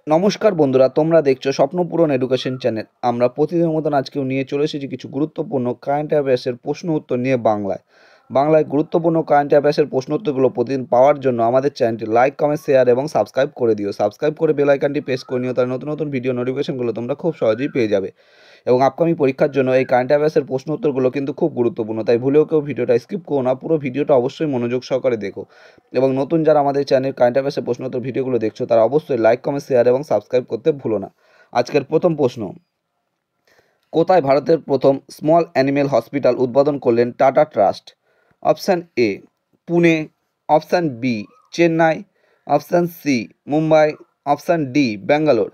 নমস্কার বন্ধুরা, তোমরা দেখছো স্বপ্নপূরণ এডুকেশন চ্যানেল। আমরা প্রতিদিনের মতন আজকেও নিয়ে চলে এসেছি কিছু গুরুত্বপূর্ণ কারেন্ট অ্যাফেয়ার্সের প্রশ্ন উত্তর নিয়ে বাংলায় গুরুত্বপূর্ণ কারেন্ট অ্যাফেয়ার্সের প্রশ্ন উত্তরগুলো প্রতিদিন পাওয়ার জন্য আমাদের চ্যানেলটি লাইক, কমেন্ট, শেয়ার এবং সাবস্ক্রাইব করে দিও। সাবস্ক্রাইব করে বেল আইকনটি প্রেস করে নিও, তার নতুন নতুন ভিডিও নোটিফিকেশনগুলো তোমরা খুব সহজেই পেয়ে যাবে। এবং আপকামিং পরীক্ষার জন্য এই কারেন্ট অ্যাফেয়ার্সের প্রশ্ন উত্তরগুলো কিন্তু খুব গুরুত্বপূর্ণ, তাই ভুলেও কেউ ভিডিওটা স্কিপ করো না, পুরো ভিডিওটা অবশ্যই মনোযোগ সহকারে দেখো। এবং নতুন যারা আমাদের চ্যানেল কারেন্ট অ্যাফেয়ার্সের প্রশ্ন উত্তর ভিডিওগুলো দেখছো, তারা অবশ্যই লাইক, কমেন্ট, শেয়ার এবং সাবস্ক্রাইব করতে ভুলো না। আজকের প্রথম প্রশ্ন, কোথায় ভারতের প্রথম স্মল অ্যানিমেল হসপিটাল উদ্বোধন করলেন Tata Trust? Option A Pune, option B Chennai, option C Mumbai, option D Bangalore.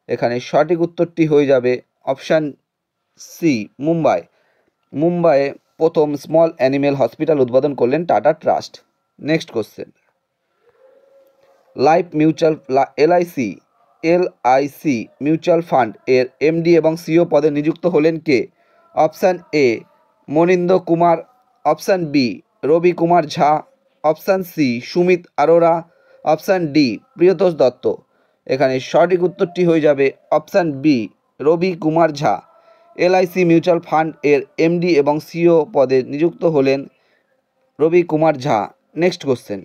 এখানে সঠিক উত্তরটি হয়ে যাবে অপশান সি মুম্বাই। মুম্বাইয়ে প্রথম স্মল অ্যানিমেল হসপিটাল উদ্বোধন করলেন Tata trust. Next question, life mutual LIC mutual fund এর এমডি এবং সিও পদে নিযুক্ত হলেন কে? Option A Manindra Kumar, option B Ravi Kumar Jha, option C Sumit Arora, option D Priyatosh Dutta. এখানে সঠিক উত্তরটি হয়ে যাবে option B Ravi Kumar Jha. LIC mutual fund এর এমডি এবং সিও পদে নিযুক্ত হলেন Ravi Kumar Jha. Next question,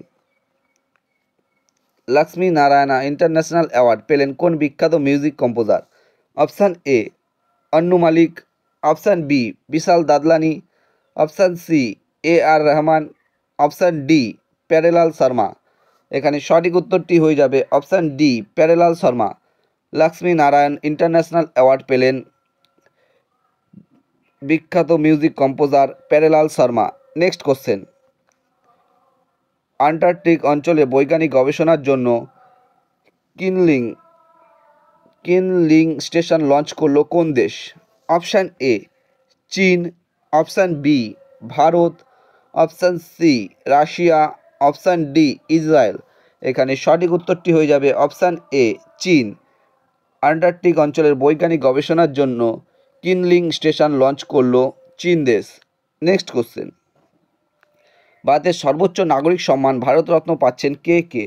Lakshmi Narayana international award পেলেন কোন বিখ্যাত music composer? Option A Anu Malik, option B Vishal Dadlani, option C A R Rahman, option D Pyarelal Sharma. এখানে সঠিক উত্তরটি হয়ে যাবে option D Pyarelal Sharma. Lakshmi Narayan international award পেলেন বিখ্যাত music composer Pyarelal Sharma. Next question, Antarctic অঞ্চলে বৈজ্ঞানিক গবেষণার জন্য কিনলিং স্টেশন লঞ্চ করলো কোন দেশ? অপশান এ চীন, option B Bharat, option C রাশিয়া, অপশান ডি ইসরায়েল। এখানে সঠিক উত্তরটি হয়ে যাবে অপশান এ চীন। আন্টার্কটিক অঞ্চলের বৈজ্ঞানিক গবেষণার জন্য কিনলিং স্টেশন লঞ্চ করলো চীন দেশ। নেক্সট কোশ্চেন, ভারতের সর্বোচ্চ নাগরিক সম্মান ভারতরত্ন পাচ্ছেন কে কে?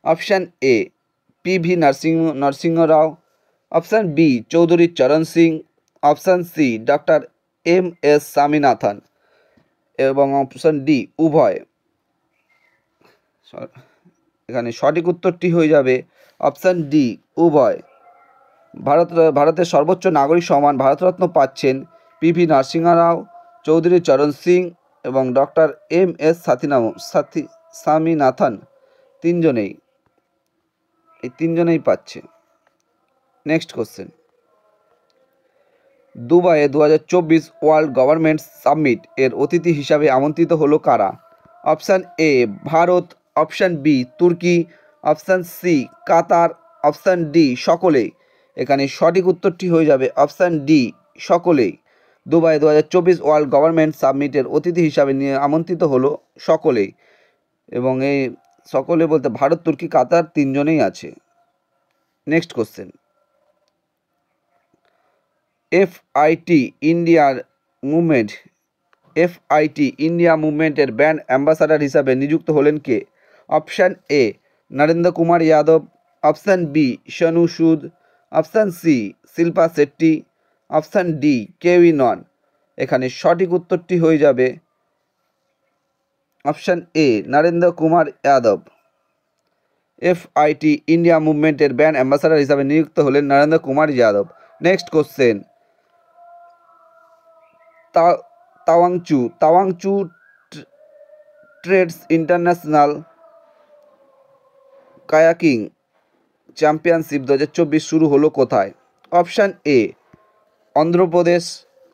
Option A PV Narasimha Rao, option B Chaudhary Charan Singh, option C doctor M S Swaminathan এবং অপশান ডি উভয়। এখানে সঠিক উত্তরটি হয়ে যাবে অপশান ডি উভয়। ভারতের সর্বোচ্চ নাগরিক সম্মান ভারতরত্ন পাচ্ছেন পিভি নরসিংহ রাও, চৌধুরী চরণ সিং এবং ডক্টর এম এস স্বামীনাথন। তিনজনেই পাচ্ছে। নেক্সট কোশ্চেন, দুবাইয়ে 2024 ওয়ার্ল্ড গভর্নমেন্ট সামিট এর অতিথি হিসাবে আমন্ত্রিত হলো কারা? Option A Bharat, option B তুর্কি, option C Qatar, option D সকলেই। এখানে সঠিক উত্তরটি হয়ে যাবে অপশান ডি সকলেই। দুবাই 2024 ওয়ার্ল্ড গভর্নমেন্ট সামিটের অতিথি হিসাবে আমন্ত্রিত হলো সকলেই। এবং এই সকলে বলতে ভারত, তুর্কি, কাতার তিনজনেই আছে। নেক্সট কোশ্চেন, এফআইটি ইন্ডিয়া মুভমেন্টের ব্র্যান্ড অ্যাম্বাসাডার হিসাবে নিযুক্ত হলেন কে? Option A Narendra Kumar Yadav, option B Sonu Sood, option C Shilpa Shetty, option D কেউই নন। এখানে সঠিক উত্তরটি হয়ে যাবে option A Narendra Kumar Yadav. FIT India মুভমেন্টের ব্র্যান্ড অ্যাম্বাসাডার হিসাবে নিযুক্ত হলেন Narendra Kumar Yadav. Next question, Tawangchu trades international kayaking championship 2024 শুরু হলো কোথায়? Option A Andhra Pradesh,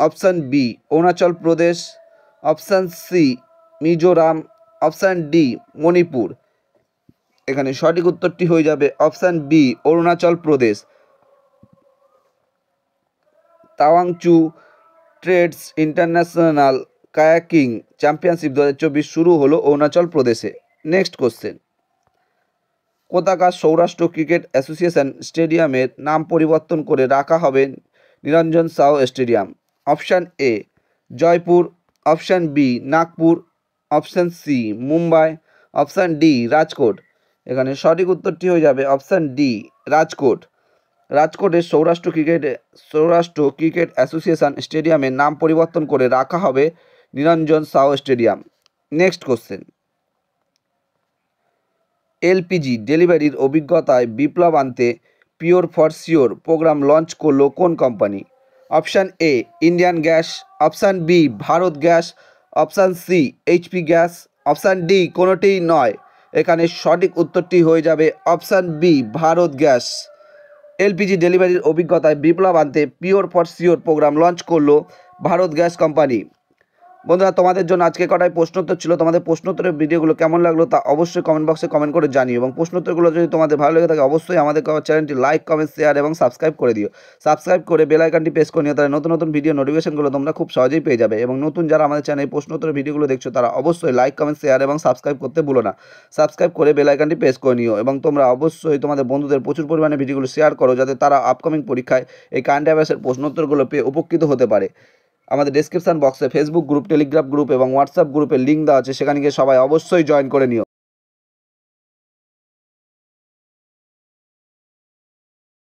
option B Arunachal Pradesh, option C Mizoram, option D Manipur. এখানে সঠিক উত্তরটি হয়ে যাবে option B Arunachal Pradesh. Tawangchu trades international kayaking championship 2024 শুরু হলো অরুণাচল প্রদেশে। নেক্সট কোশ্চেন, কোথাকার সৌরাষ্ট্র ক্রিকেট অ্যাসোসিয়েশন স্টেডিয়ামের নাম পরিবর্তন করে রাখা হবে Niranjan Shah stadium? Option A Jaipur, option B Nagpur, option C Mumbai, option D Rajkot. এখানে সঠিক উত্তরটি হয়ে যাবে অপশান ডি রাজকোট। রাজকোটের সৌরাষ্ট্র ক্রিকেট অ্যাসোসিয়েশন স্টেডিয়ামের নাম পরিবর্তন করে রাখা হবে Niranjan Shah stadium. Next question, LPG ডেলিভারির অভিজ্ঞতায় বিপ্লব আনতে pure for sure programme launch করলো কোন company? Option A Indian gas, option B Bharat gas, option C HP gas, option D কোনোটিই নয়। এখানে সঠিক উত্তরটি হয়ে যাবে option B Bharat Gas. LPG ডেলিভারির অভিজ্ঞতায় বিপ্লব আনতে pure for sure programme launch করলো ভারত গ্যাস কোম্পানি। বন্ধুরা, তোমাদের জন্য আজকে কটাই প্রশ্নোত্তর ছিল। তোমাদের প্রশ্নোত্তরের ভিডিওগুলো কেমন লাগলো তা অবশ্যই কমেন্ট বক্সে কমেন্ট করে জানিও, এবং প্রশ্নোত্তরগুলো যদি তোমাদের ভালো লেগে থাকে অবশ্যই আমাদের চ্যানেলটি লাইক, কমেন্ট, শেয়ার এবং সাবস্ক্রাইব করে দিও। সাবস্ক্রাইব করে বেল আইকনটি প্রেস করে নিও, তাহলে নতুন নতুন ভিডিও নোটিফিকেশনগুলো তোমরা খুব সহজেই পেয়ে যাবে। এবং নতুন যারা আমাদের চ্যানেলে প্রশ্নোত্তরের ভিডিওগুলো দেখছো তারা অবশ্যই লাইক, কমেন্ট, শেয়ার এবং সাবস্ক্রাইব করতে ভুলো না। সাবস্ক্রাইব করে বেল আইকনটি প্রেস করে নিও, এবং তোমরা অবশ্যই তোমাদের বন্ধুদের প্রচুর পরিমাণে ভিডিওগুলো শেয়ার করো, যাতে তারা আপকামিং পরীক্ষায় এই কারেন্ট অ্যাফেয়ার্সের প্রশ্নোত্তরগুলো পেয়ে উপকৃত হতে পারে। আমাদের ডেসক্রিপশন বক্সে ফেসবুক গ্রুপ, টেলিগ্রাম গ্রুপ এবং হোয়াটসঅ্যাপ গ্রুপের লিঙ্ক দেওয়া আছে, সেখানে গিয়ে সবাই অবশ্যই জয়েন করে নিও।